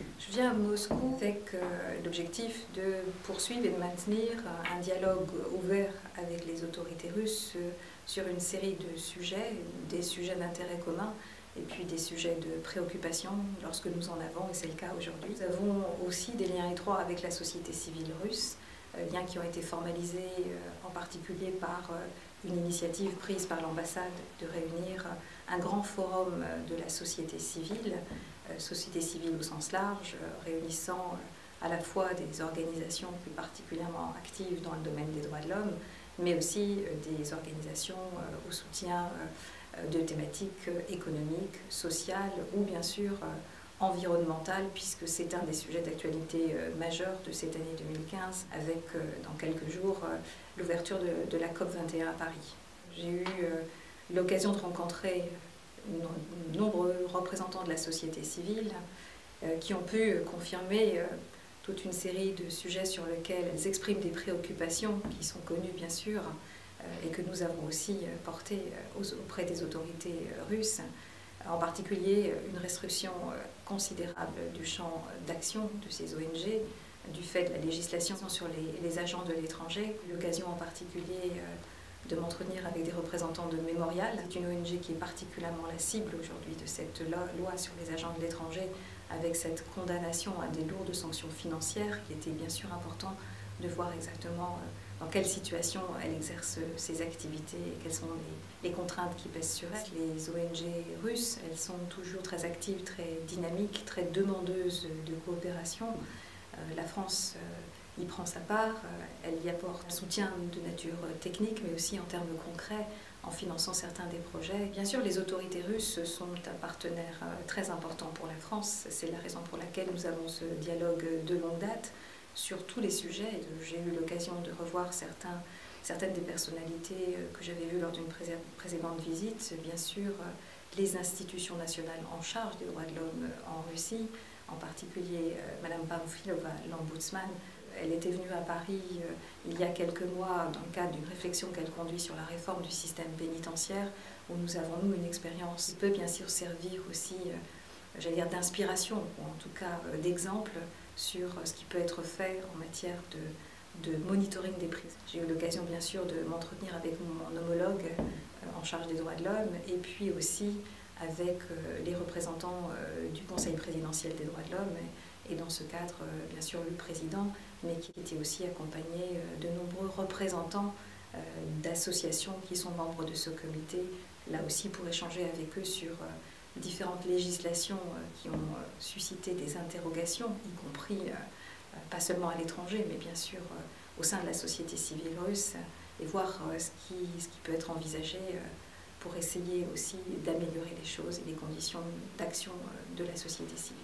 Je viens à Moscou avec l'objectif de poursuivre et de maintenir un dialogue ouvert avec les autorités russes sur une série de sujets, des sujets d'intérêt commun et puis des sujets de préoccupation lorsque nous en avons, et c'est le cas aujourd'hui. Nous avons aussi des liens étroits avec la société civile russe, liens qui ont été formalisés en particulier par une initiative prise par l'ambassade de réunir un grand forum de la société civile au sens large, réunissant à la fois des organisations plus particulièrement actives dans le domaine des droits de l'homme, mais aussi des organisations au soutien de thématiques économiques, sociales ou bien sûr environnementales, puisque c'est un des sujets d'actualité majeurs de cette année 2015, avec dans quelques jours l'ouverture de la COP21 à Paris. J'ai eu l'occasion de rencontrer de nombreux représentants de la société civile qui ont pu confirmer toute une série de sujets sur lesquels elles expriment des préoccupations qui sont connues bien sûr et que nous avons aussi portées auprès des autorités russes, en particulier une restriction considérable du champ d'action de ces ONG du fait de la législation sur les agents de l'étranger, l'occasion en particulier de m'entretenir avec des représentants de Mémorial. C'est une ONG qui est particulièrement la cible aujourd'hui de cette loi sur les agents de l'étranger, avec cette condamnation à des lourdes sanctions financières. Il était bien sûr important de voir exactement dans quelle situation elle exerce ses activités et quelles sont les contraintes qui pèsent sur elle. Les ONG russes, elles sont toujours très actives, très dynamiques, très demandeuses de coopération. La France y prend sa part, elle y apporte un soutien de nature technique, mais aussi en termes concrets, en finançant certains des projets. Bien sûr, les autorités russes sont un partenaire très important pour la France. C'est la raison pour laquelle nous avons ce dialogue de longue date sur tous les sujets. J'ai eu l'occasion de revoir certaines des personnalités que j'avais vues lors d'une précédente visite. Bien sûr, les institutions nationales en charge des droits de l'homme en Russie, en particulier Madame Pamfilova, l'ombudsman. Elle était venue à Paris il y a quelques mois dans le cadre d'une réflexion qu'elle conduit sur la réforme du système pénitentiaire, où nous avons, nous, une expérience qui peut bien sûr servir aussi, j'allais dire, d'inspiration, ou en tout cas d'exemple sur ce qui peut être fait en matière de monitoring des prisons. J'ai eu l'occasion bien sûr de m'entretenir avec mon homologue en charge des droits de l'homme, et puis aussi avec les représentants du Conseil présidentiel des droits de l'homme, et dans ce cadre, bien sûr, le président, mais qui était aussi accompagné de nombreux représentants d'associations qui sont membres de ce comité, là aussi pour échanger avec eux sur différentes législations qui ont suscité des interrogations, y compris pas seulement à l'étranger, mais bien sûr au sein de la société civile russe, et voir ce qui peut être envisagé pour essayer aussi d'améliorer les choses et les conditions d'action de la société civile.